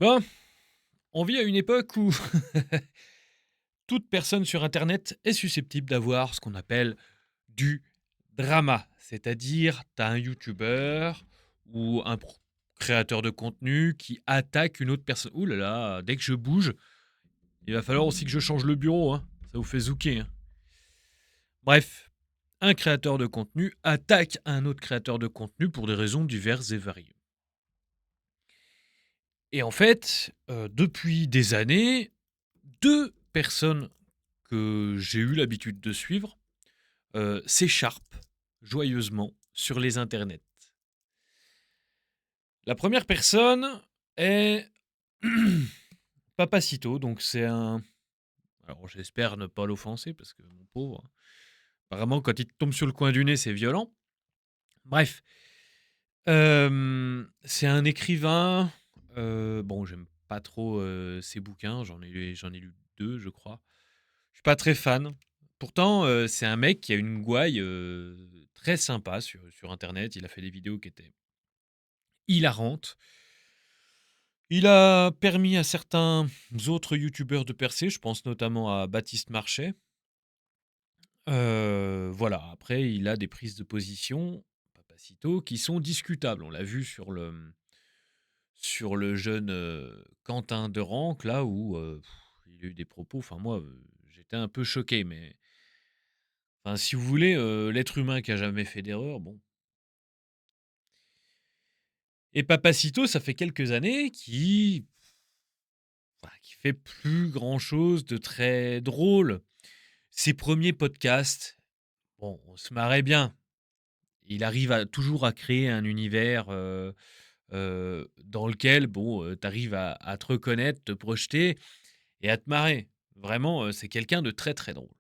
Ben, on vit à une époque où toute personne sur internet est susceptible d'avoir ce qu'on appelle du drama. C'est-à-dire, tu as un youtubeur ou un créateur de contenu qui attaque une autre personne. Ouh là là, dès que je bouge, il va falloir aussi que je change le bureau, hein. Ça vous fait zouker, hein. Bref, un créateur de contenu attaque un autre créateur de contenu pour des raisons diverses et variées. Et en fait, depuis des années, 2 personnes que j'ai eu l'habitude de suivre, s'écharpent joyeusement sur les internets. La première personne est Papacito, donc c'est un, alors j'espère ne pas l'offenser parce que mon pauvre, apparemment quand il te tombe sur le coin du nez, c'est violent. Bref, c'est un écrivain, bon j'aime pas trop, ses bouquins, j'en ai lu 2 je crois. Je suis pas très fan. Pourtant, c'est un mec qui a une gouaille, très sympa sur internet. Il a fait des vidéos qui étaient hilarantes. Il a permis à certains autres youtubeurs de percer, je pense notamment à Baptiste Marchais. Voilà, après il a des prises de position, Papacito, qui sont discutables. On l'a vu sur le jeune, Quentin Derenque là où, il a eu des propos, enfin moi, j'étais un peu choqué, mais enfin si vous voulez, l'être humain qui a jamais fait d'erreur, bon. Et Papacito, ça fait quelques années qui fait plus grand chose de très drôle. Ses premiers podcasts, bon, on se marrait bien. Il arrive toujours à créer un univers, dans lequel, bon, tu arrives à te reconnaître, te projeter et à te marrer. Vraiment, c'est quelqu'un de très, très drôle.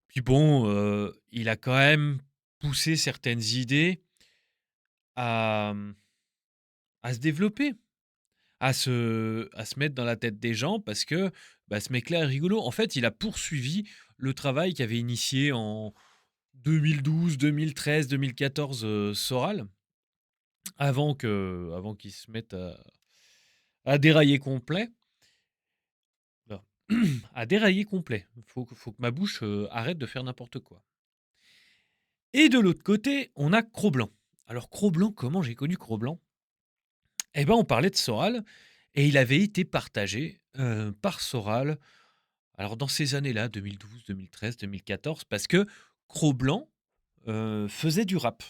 Puis bon, il a quand même poussé certaines idées à, à se développer, à se mettre dans la tête des gens parce que, bah, ce mec-là est rigolo. En fait, il a poursuivi le travail qu'avait initié en 2012, 2013, 2014, Soral, avant qu'il se mette à dérailler complet. Là, à dérailler complet. Faut que ma bouche, arrête de faire n'importe quoi. Et de l'autre côté, on a Cro-Blanc. Alors Cro-Blanc, comment j'ai connu Cro-Blanc? Eh ben, on parlait de Soral et il avait été partagé, par Soral, alors dans ces années-là, 2012, 2013, 2014, parce que Cro-Blanc, faisait du rap.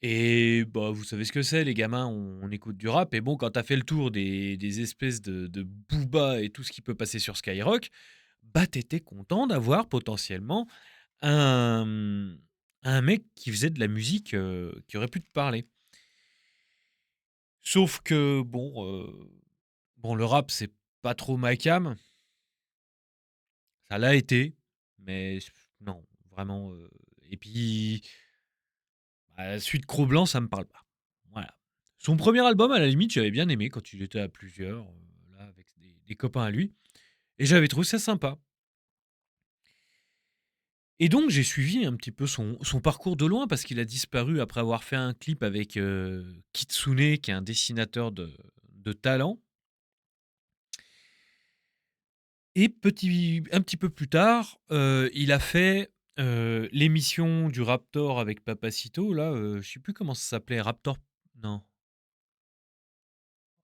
Et bah, vous savez ce que c'est, les gamins, on écoute du rap et bon, quand tu as fait le tour des espèces de Booba et tout ce qui peut passer sur Skyrock, bah, tu étais content d'avoir potentiellement un, un mec qui faisait de la musique, qui aurait pu te parler. Sauf que bon, le rap, c'est pas trop ma came. Ça l'a été, mais non, vraiment, et puis, bah, la suite Cro-Blanc, ça me parle pas. Voilà. Son premier album, à la limite, j'avais bien aimé quand il était à plusieurs, là, avec des copains à lui, et j'avais trouvé ça sympa. Et donc j'ai suivi un petit peu son parcours de loin parce qu'il a disparu après avoir fait un clip avec, Kitsune, qui est un dessinateur de talent. Et un petit peu plus tard, il a fait, l'émission du Raptor avec Papacito là, je sais plus comment ça s'appelait, Raptor, non,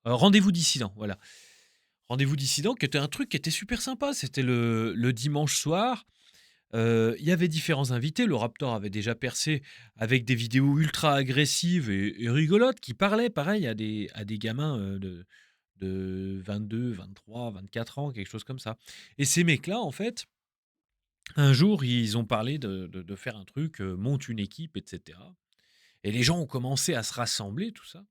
Rendez-vous dissident, voilà. Rendez-vous dissident qui était un truc qui était super sympa. C'était le dimanche soir, il y avait différents invités. Le Raptor avait déjà percé avec des vidéos ultra agressives et rigolotes qui parlaient pareil à des gamins, de 22, 23, 24 ans, quelque chose comme ça. Et ces mecs-là, en fait, un jour, ils ont parlé de faire un truc, monte une équipe, et cetera. Et les gens ont commencé à se rassembler, tout ça.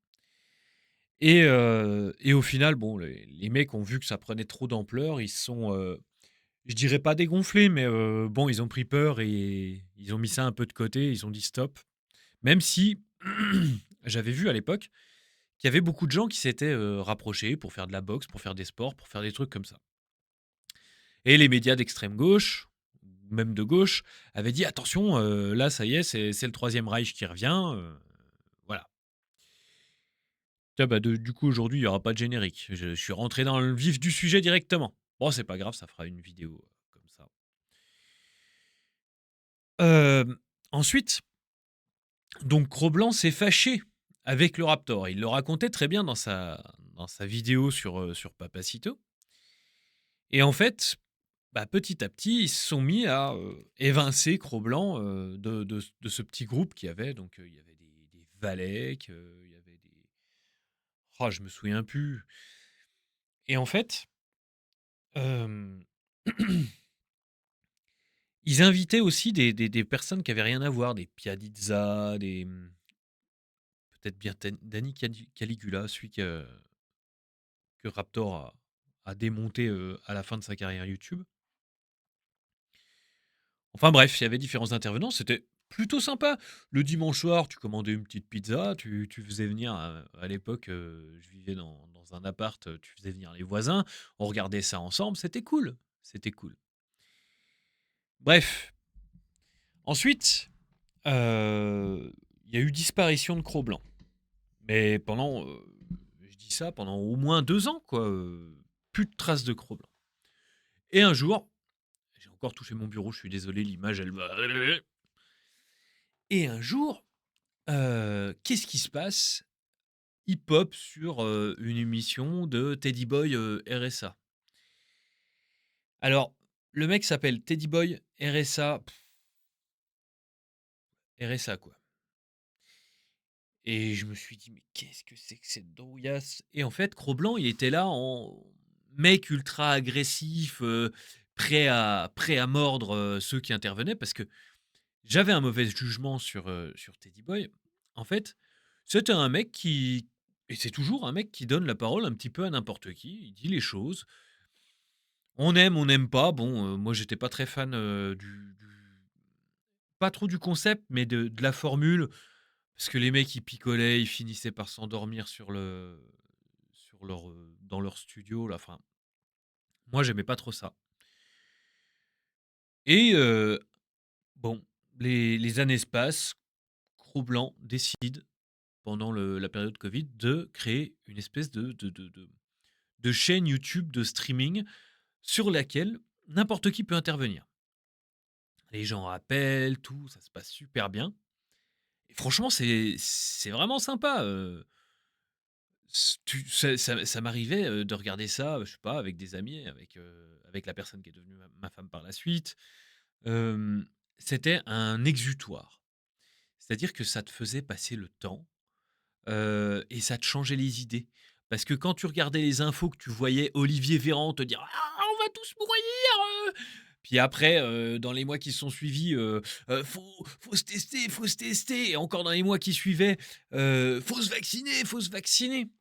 Et au final, bon, les mecs ont vu que ça prenait trop d'ampleur. Ils se sont, je dirais pas dégonflés, mais bon, ils ont pris peur et ils ont mis ça un peu de côté. Ils ont dit stop. Même si j'avais vu à l'époque qu'il y avait beaucoup de gens qui s'étaient, rapprochés pour faire de la boxe, pour faire des sports, pour faire des trucs comme ça. Et les médias d'extrême gauche, même de gauche, avaient dit attention, là, ça y est, c'est le Troisième Reich qui revient. Voilà. Tiens, bah, du coup, aujourd'hui, il y aura pas de générique. Je suis rentré dans le vif du sujet directement. Bon, c'est pas grave, ça fera une vidéo, comme ça. Ensuite, donc Cro-Blanc s'est fâché avec le Raptor. Il le racontait très bien dans sa vidéo sur Papacito. Et en fait, bah, petit à petit, ils se sont mis à, évincer Cro-Blanc, de ce petit groupe qu'il y avait. Donc, il y avait des Valek, il y avait des je me souviens plus. Et en fait, hem, ils invitaient aussi des personnes qui avaient rien à voir, des Piazza, peut-être bien Danny Caligula, celui que Raptor a démonté, à la fin de sa carrière YouTube. Enfin bref, il y avait différents intervenants, c'était plutôt sympa. Le dimanche soir, tu commandais une petite pizza, tu faisais venir, à l'époque, je vivais dans un appart, tu faisais venir les voisins, on regardait ça ensemble, c'était cool, c'était cool. Bref, ensuite, il y a eu disparition de Cro-Blanc. Mais pendant, je dis ça, pendant au moins 2 ans, quoi, plus de traces de Cro-Blanc. Et un jour, j'ai encore touché mon bureau, je suis désolé, l'image, elle va. Et un jour, qu'est-ce qui se passe? Il pop sur, une émission de Teddy Boy, RSA. Alors, le mec s'appelle Teddy Boy RSA, RSA quoi. Et je me suis dit: «Mais qu'est-ce que c'est que cette drouillasse?» Et en fait, Cro-Blanc, il était là en mec ultra agressif, prêt à mordre, ceux qui intervenaient parce que j'avais un mauvais jugement sur Teddy Boy. En fait, c'était un mec qui et c'est toujours un mec qui donne la parole un petit peu à n'importe qui. Il dit les choses. On aime, on n'aime pas. Bon, moi, j'étais pas très fan, pas trop du concept, mais de la formule. Parce que les mecs, ils picolaient, ils finissaient par s'endormir dans leur studio, là. Enfin, moi, j'aimais pas trop ça. Et bon, les années se passent. Cro-Blanc décide pendant la période Covid, de créer une espèce de chaîne YouTube de streaming sur laquelle n'importe qui peut intervenir. Les gens appellent, tout, ça se passe super bien. Et franchement, c'est vraiment sympa. Ça m'arrivait de regarder ça, je sais pas, avec des amis, avec la personne qui est devenue ma femme par la suite. Euh, C'était un exutoire. C'est-à-dire que ça te faisait passer le temps. Et ça te changeait les idées. Parce que quand tu regardais les infos, que tu voyais Olivier Véran te dire: «Ah, on va tous mourir!» Puis après, dans les mois qui se sont suivis, «Faut se tester, faut se tester» et encore dans les mois qui suivaient, «Faut se vacciner, faut se vacciner»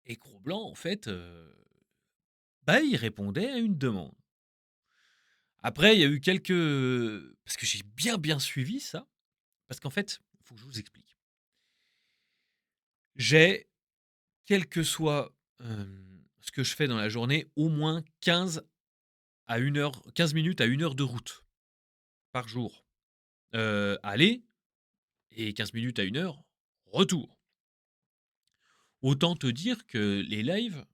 et Cro-Blanc, en fait, bah, il répondait à une demande. Après, il y a eu quelques parce que j'ai bien, bien suivi ça, parce qu'en fait, il faut que je vous explique. J'ai Quel que soit, ce que je fais dans la journée, au moins 15 minutes à 1 heure de route par jour. Aller et 15 minutes à 1 heure, retour. Autant te dire que les lives,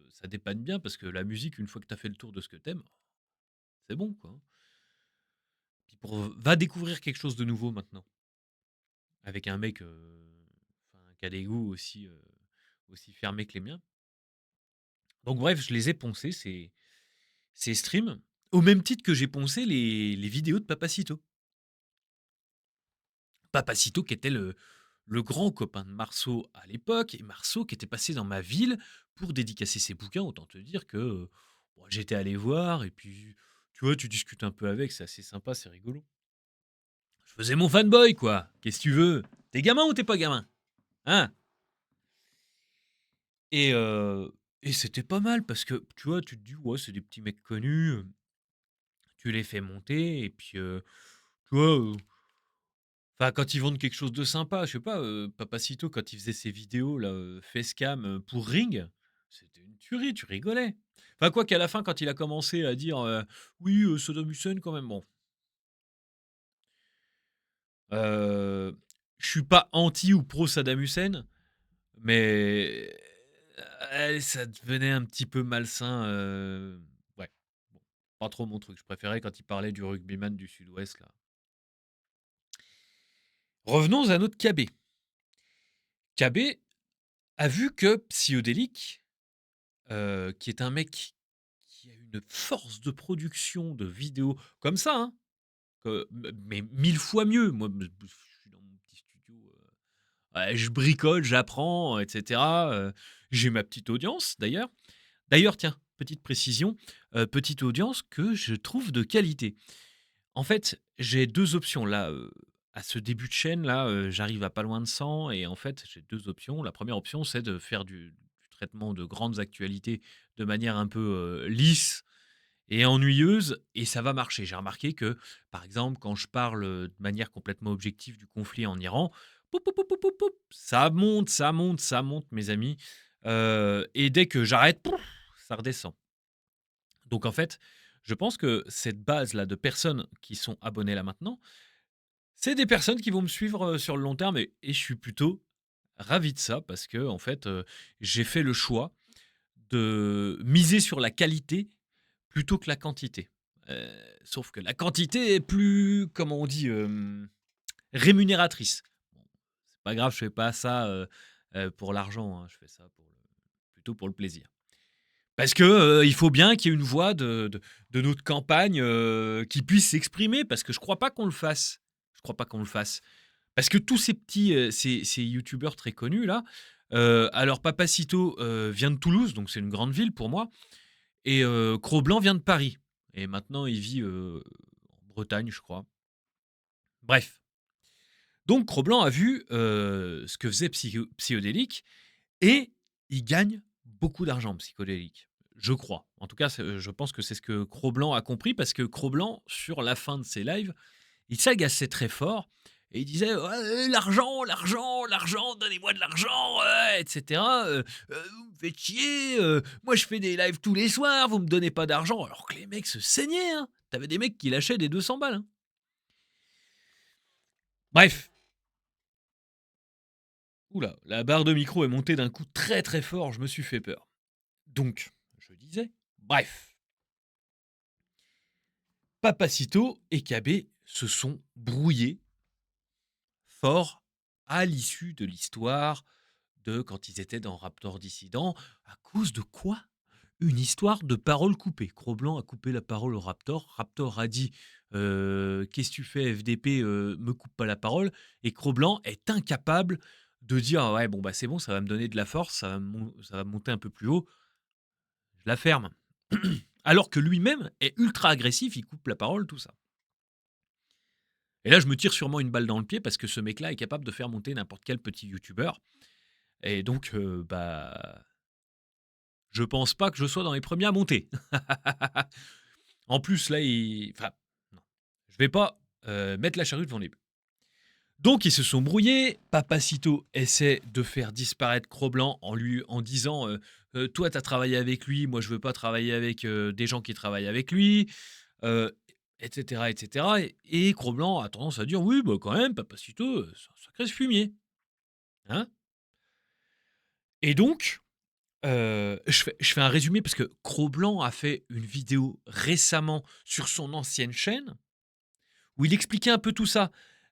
ça dépanne bien parce que la musique, une fois que tu as fait le tour de ce que t'aimes, c'est bon, quoi, hein. Puis va découvrir quelque chose de nouveau maintenant avec un mec, enfin, qui a des goûts aussi fermés que les miens. Donc bref, je les ai poncés ces streams, au même titre que j'ai poncé les vidéos de Papacito. Papacito qui était le grand copain de Marceau à l'époque, et Marceau qui était passé dans ma ville pour dédicacer ses bouquins. Autant te dire que bon, j'étais allé voir, et puis tu vois, tu discutes un peu avec, c'est assez sympa, c'est rigolo. Je faisais mon fanboy, quoi. Qu'est-ce que tu veux? T'es gamin ou t'es pas gamin? Hein? Et, euh, et c'était pas mal parce que tu vois, tu te dis, ouais, c'est des petits mecs connus, tu les fais monter, et puis tu vois, enfin, quand ils vendent quelque chose de sympa, je sais pas, Papacito, quand il faisait ses vidéos là, facecam, pour Ring, c'était une tuerie, tu rigolais. Enfin, quoi qu'à la fin, quand il a commencé à dire, «Oui, Saddam Hussein quand même», bon, heu, je suis pas anti ou pro Saddam Hussein, Mais ça devenait un petit peu malsain. Ouais, bon, pas trop mon truc. Je préférais quand il parlait du rugbyman du Sud-Ouest, là. Revenons à notre KB. KB a vu que Psyodélique, qui est un mec qui a une force de production de vidéos comme ça, hein, mais 1000 fois mieux. Moi, je suis dans mon petit studio, ouais, je bricole, j'apprends, et cetera, j'ai ma petite audience d'ailleurs. D'ailleurs, tiens, petite précision, petite audience que je trouve de qualité. En fait, j'ai 2 options là, à ce début de chaîne là, j'arrive à pas loin de 100 et en fait, j'ai 2 options. La première option, c'est de faire du traitement de grandes actualités de manière un peu, lisse et ennuyeuse et ça va marcher. J'ai remarqué que, par exemple, quand je parle, de manière complètement objective du conflit en Iran, poup, poup, poup, poup, poup, poup, ça monte, ça monte, ça monte mes amis, et dès que j'arrête, pouf, ça redescend. Donc en fait, je pense que cette base-là de personnes qui sont abonnées là maintenant, c'est des personnes qui vont me suivre, sur le long terme et je suis plutôt ravi de ça parce que en fait, j'ai fait le choix de miser sur la qualité plutôt que la quantité. Heu, Sauf que la quantité est plus, comment on dit, rémunératrice. Bon, c'est pas grave, je fais pas ça, pour l'argent, hein, je fais ça plutôt pour le plaisir. Parce que, il faut bien qu'il y ait une voix de notre campagne, qui puisse s'exprimer parce que je crois pas qu'on le fasse. Je crois pas qu'on le fasse. Parce que tous ces petits, ces youtubeurs très connus là, alors Papacito, vient de Toulouse, donc c'est une grande ville pour moi et Cro-Blanc vient de Paris et maintenant il vit, en Bretagne, je crois. Bref, donc Cro-Blanc a vu, ce que faisait Psyodélique et il gagne beaucoup d'argent, Psychodélique. Je crois. En tout cas, je pense que c'est ce que Cro-Blanc a compris parce que Cro-Blanc, sur la fin de ses lives, il s'agaçait très fort et il disait ouais, l'argent, l'argent, l'argent, donnez-moi de l'argent, ouais, etc. Vous me faites chier, moi je fais des lives tous les soirs, vous me donnez pas d'argent. Alors que les mecs se saignaient. Hein. T'avais des mecs qui lâchaient des 200 balles. Hein. Bref. Oula, la barre de micro est montée d'un coup très très fort, je me suis fait peur. Donc, je disais, bref, Papacito et KB se sont brouillés fort à l'issue de l'histoire de quand ils étaient dans Raptor Dissident. À cause de quoi? Une histoire de parole coupée. Cro-Blanc a coupé la parole au Raptor. Raptor a dit qu'est-ce que tu fais, FDP, me coupe pas la parole. Et Cro-Blanc est incapable de dire ah ouais, bon, bah c'est bon, ça va me donner de la force, ça va me monter un peu plus haut, je la ferme. Alors que lui-même est ultra agressif, il coupe la parole, tout ça. Et là, je me tire sûrement une balle dans le pied parce que ce mec-là est capable de faire monter n'importe quel petit youtubeur. Et donc, bah, je pense pas que je sois dans les premiers à monter. En plus, là, enfin, non, je vais pas mettre la charrue devant les bœufs. Donc, ils se sont brouillés. Papacito essaie de faire disparaître Cro-Blanc en disant toi, tu as travaillé avec lui, moi, je veux pas travailler avec des gens qui travaillent avec lui. euh, etc., etc. Et Cro-Blanc a tendance à dire oui, bah quand même, Papacito, c'est un sacré fumier. Hein. Et donc, je fais un résumé parce que Cro-Blanc a fait une vidéo récemment sur son ancienne chaîne où il expliquait un peu tout ça.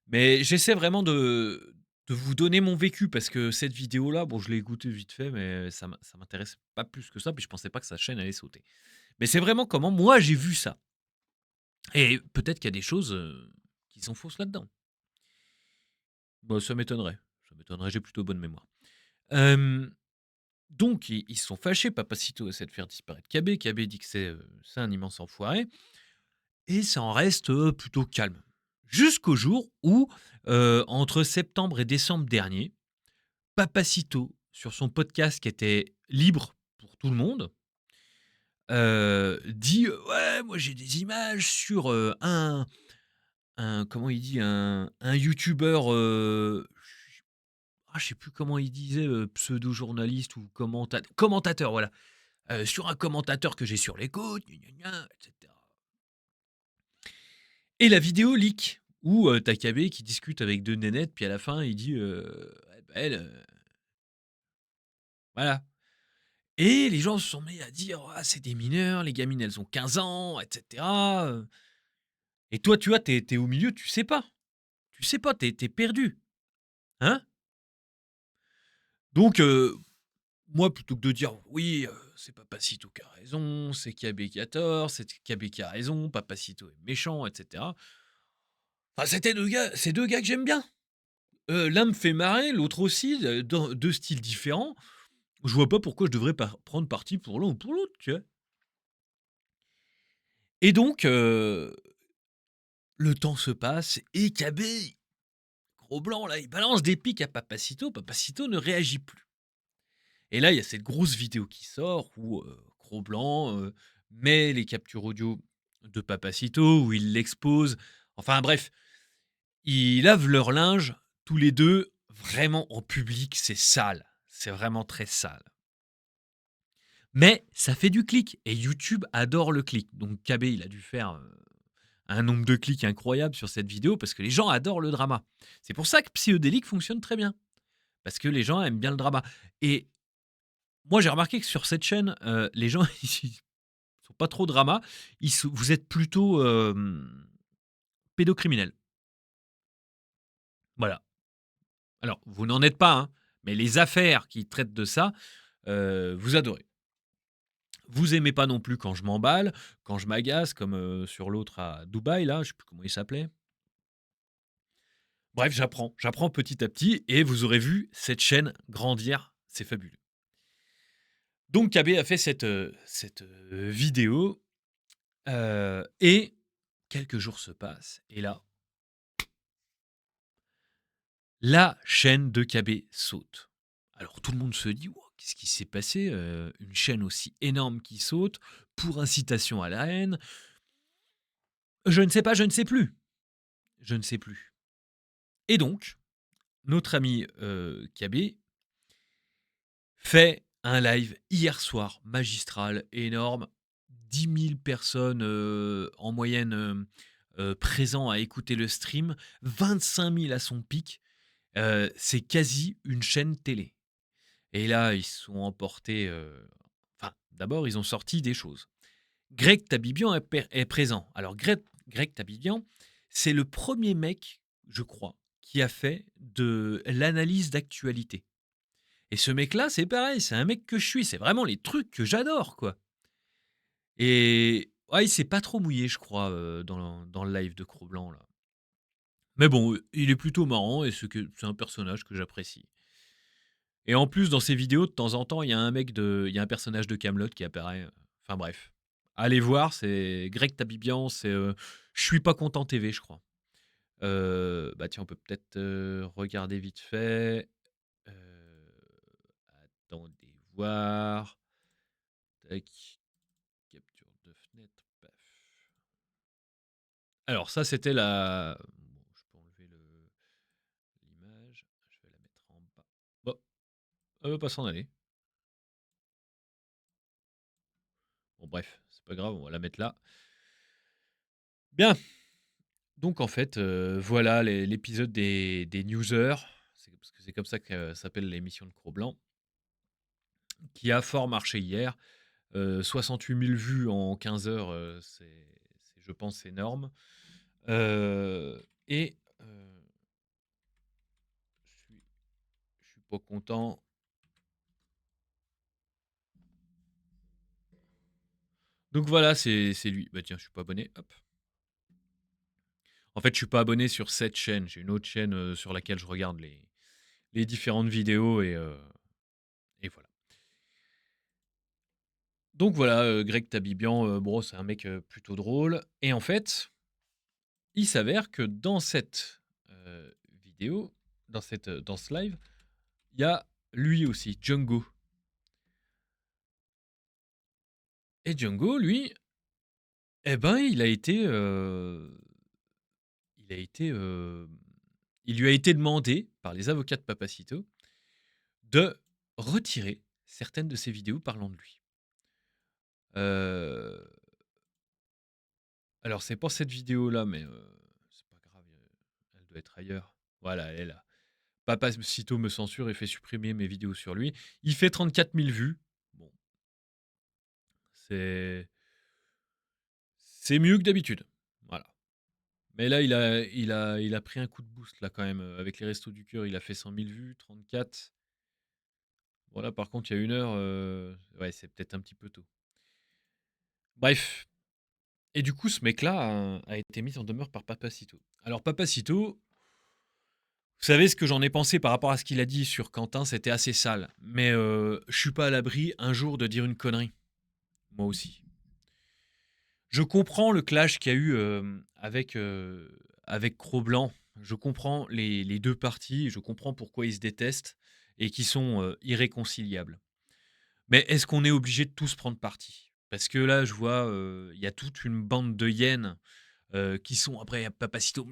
Mais j'essaie vraiment de vous donner mon vécu parce que cette vidéo-là, bon, je l'ai écoutée vite fait, mais ça m'intéresse pas plus que ça. Puis je pensais pas que sa chaîne allait sauter. Mais c'est vraiment comment moi j'ai vu ça. Et peut-être qu'il y a des choses qui sont fausses là-dedans. Bah, ça m'étonnerait. Ça m'étonnerait, j'ai plutôt bonne mémoire. Euh, donc, ils se sont fâchés. Papacito essaie de faire disparaître KB. KB dit que c'est un immense enfoiré. Et ça en reste plutôt calme. Jusqu'au jour où, entre septembre et décembre dernier, Papacito, sur son podcast qui était libre pour tout le monde, dit ouais, moi j'ai des images sur comment il dit, un youtubeur, je sais plus comment il disait, pseudo-journaliste ou commentateur, voilà. Sur un commentateur que j'ai sur les côtes, gna gna gna, etc. Et la vidéo leak où t'as KB qui discute avec deux nénettes, puis à la fin il dit ouais, bah, elle, Voilà. Et les gens se sont mis à dire: «Ah, c'est des mineurs, les gamines, elles ont 15 ans et cetera, et toi, tu vois, tu es au milieu, tu sais pas. Tu sais pas, tu es perdu, hein?» Donc moi, plutôt que de dire: «Oui, c'est Papacito qui a raison, c'est KB qui a tort, c'est KB qui a raison, Papacito est méchant» et cetera. Enfin, c'est 2 gars que j'aime bien. L'un me fait marrer, l'autre aussi, dans 2 styles différents. Je vois pas pourquoi je devrais prendre parti pour l'un ou pour l'autre, tu vois? Et donc le temps se passe et KB, gros blanc là, il balance des pics à Papacito. Papacito ne réagit plus. Et là, il y a cette grosse vidéo qui sort où, Gros Blanc, met les captures audio de Papacito, où il l'expose. Enfin bref, ils lavent leur linge tous les 2 vraiment en public, c'est sale. C'est vraiment très sale. Mais ça fait du clic et YouTube adore le clic. Donc KB, il a dû faire, un nombre de clics incroyable sur cette vidéo parce que les gens adorent le drama. C'est pour ça que Psychodélique fonctionne très bien, parce que les gens aiment bien le drama. Et moi, j'ai remarqué que sur cette chaîne, les gens ils sont pas trop drama. Vous êtes plutôt pédocriminels. Voilà. Alors, vous n'en êtes pas, hein, mais les affaires qui traitent de ça, vous adorez. Vous aimez pas non plus quand je m'emballe, quand je m'agace, comme sur l'autre à Dubaï, là, je sais plus comment il s'appelait. Bref, j'apprends petit à petit et vous aurez vu cette chaîne grandir, c'est fabuleux. Donc KB a fait cette vidéo, et quelques jours se passent et là, la chaîne de KB saute. Alors tout le monde se dit: «Waouh, qu'est-ce qui s'est passé? Une chaîne aussi énorme qui saute pour incitation à la haine?» Je ne sais pas, je ne sais plus. Je ne sais plus. Et donc, notre ami, KB fait un live hier soir magistral, énorme. 10 000 personnes, en moyenne, présents à écouter le stream. 25 000 à son pic. C'est quasi une chaîne télé. Et là, ils se sont emportés, enfin, d'abord, ils ont sorti des choses. Greg Tabibian est présent. Alors Greg Tabibian, c'est le premier mec, je crois, qui a fait de l'analyse d'actualité. Et ce mec-là, c'est pareil, c'est un mec que je suis, c'est vraiment les trucs que j'adore, quoi. Et ouais, il s'est pas trop mouillé, je crois, dans le live de Cro-Blanc, là. Mais bon, il est plutôt marrant et c'est un personnage que j'apprécie. Et en plus, dans ses vidéos, de temps en temps, il y a un personnage de Camelot qui apparaît. Enfin bref. Allez voir, c'est Greg Tabibian, c'est Je suis pas content TV, je crois. Bah tiens, on peut peut-être regarder vite fait. Euh, Attendez voir. Tac. Capture de fenêtre. Paf. Alors ça, c'était la. Bon, je peux enlever l'image. Je vais la mettre en bas. Bon, elle va pas s'en aller. Bon, bref, c'est pas grave, on va la mettre là. Bien. Donc en fait, voilà l'épisode des newsers, parce que c'est comme ça que s'appelle l'émission de Cro-Blanc, qui a fort marché hier. 68 000 vues en 15 heures, je pense, énorme. Et je suis pas content. Donc voilà, c'est lui. Bah tiens, je suis pas abonné. Hop. En fait, je suis pas abonné sur cette chaîne. J'ai une autre chaîne sur laquelle je regarde les différentes vidéos et voilà. Donc voilà, Greg Tabibian, bon, c'est un mec plutôt drôle. Et en fait, il s'avère que dans cette vidéo, dans ce live, il y a lui aussi, Django. Et Django, lui, eh ben, il a été, il lui a été demandé par les avocats de Papacito de retirer certaines de ses vidéos parlant de lui. Euh, alors, c'est pas cette vidéo-là, mais c'est pas grave, elle doit être ailleurs. Voilà, elle est là. Papacito me censure et fait supprimer mes vidéos sur lui. Il fait 34 000 vues. Bon, c'est c'est mieux que d'habitude. Voilà. Mais là, il a pris un coup de boost là quand même. Avec les Restos du Cœur, il a fait 100 000 vues, 34. Voilà, par contre, il y a 1 heure, ouais, c'est peut-être un petit peu tôt. Bref. Et du coup, ce mec-là a été mis en demeure par Papacito. Alors, Papacito, vous savez ce que j'en ai pensé par rapport à ce qu'il a dit sur Quentin, c'était assez sale. Mais je suis pas à l'abri un jour de dire une connerie. Moi aussi. Je comprends le clash qu'il y a eu avec Cro-Blanc. Je comprends les deux parties. Je comprends pourquoi ils se détestent et qui sont irréconciliables. Mais est-ce qu'on est obligé de tous prendre parti? Parce que là, je vois, il y a toute une bande de hyènes qui sont après Papacito.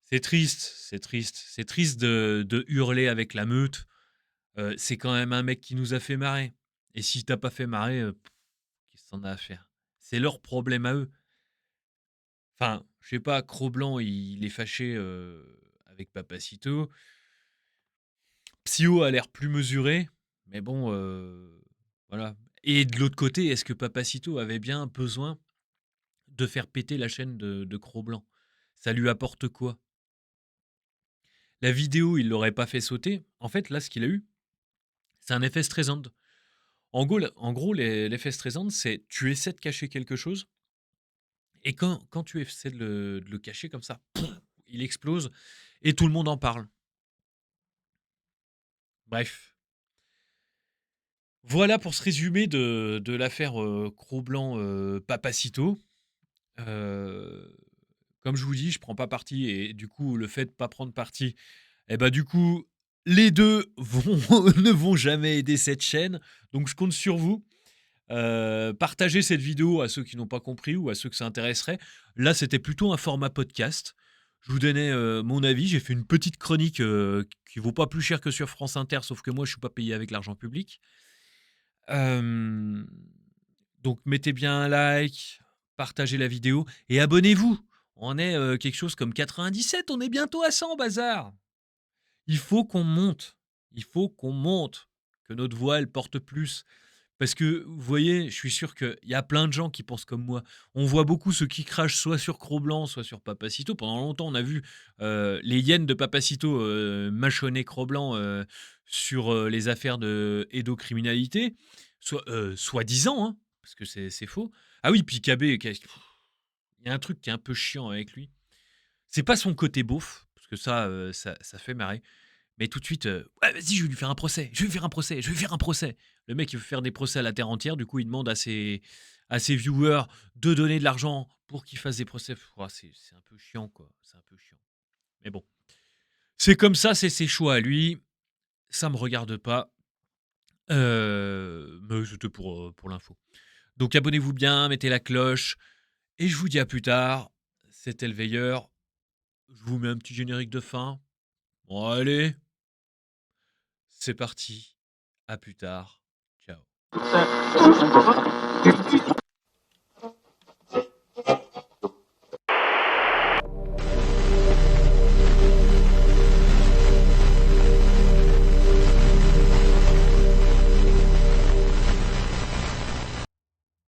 C'est triste, c'est triste. C'est triste de hurler avec la meute. C'est quand même un mec qui nous a fait marrer. Et si t'as pas fait marrer, qu'est-ce que t'en as à faire? C'est leur problème à eux. Enfin, je sais pas, Cro-Blanc, il est fâché avec Papacito. Psyo a l'air plus mesuré, mais bon, voilà. Et de l'autre côté, est-ce que Papacito avait bien besoin de faire péter la chaîne de Cro-Blanc? Ça lui apporte quoi? La vidéo, il l'aurait pas fait sauter. En fait, là, ce qu'il a eu, c'est un effet Streisand. En gros, l'effet Streisand, c'est tu essaies de cacher quelque chose, et quand tu essaies de le cacher comme ça, il explose, et tout le monde en parle. Bref. Voilà pour ce résumé de l'affaire Cro-Blanc Papacito. Euh, Comme je vous dis, je prends pas parti, et du coup, le fait de pas prendre parti, eh ben du coup, les deux ne vont jamais aider cette chaîne. Donc je compte sur vous. Partagez cette vidéo à ceux qui n'ont pas compris ou à ceux que ça intéresserait. Là, c'était plutôt un format podcast. Je vous donnais mon avis. J'ai fait une petite chronique qui vaut pas plus cher que sur France Inter, sauf que moi, je suis pas payé avec l'argent public. Euh, donc mettez bien un like, partagez la vidéo et abonnez-vous. On est quelque chose comme 97, on est bientôt à 100, bazar. Il faut qu'on monte. Il faut qu'on monte. Que notre voix, elle porte plus. Parce que, vous voyez, je suis sûr qu'il y a plein de gens qui pensent comme moi. On voit beaucoup ceux qui crachent soit sur Cro-Blanc, soit sur Papacito. Pendant longtemps, on a vu les hyènes de Papacito mâchonner Cro-Blanc sur les affaires de pédocriminalité. Soi-disant, hein, parce que c'est faux. Ah oui, puis KB, il y a un truc qui est un peu chiant avec lui. C'est pas son côté beauf, parce que ça fait marrer. Mais tout de suite, ouais, vas-y, je vais lui faire un procès, je vais lui faire un procès, je vais lui faire un procès. Le mec, il veut faire des procès à la terre entière, du coup, il demande à ses viewers de donner de l'argent pour qu'il fasse des procès. Oh, c'est un peu chiant, quoi. C'est un peu chiant. Mais bon, c'est comme ça, c'est ses choix à lui. Ça me regarde pas. Mais c'était pour l'info. Donc abonnez-vous bien, mettez la cloche. Et je vous dis à plus tard. C'était le veilleur. Je vous mets un petit générique de fin. Bon, allez. C'est parti. À plus tard. Ciao.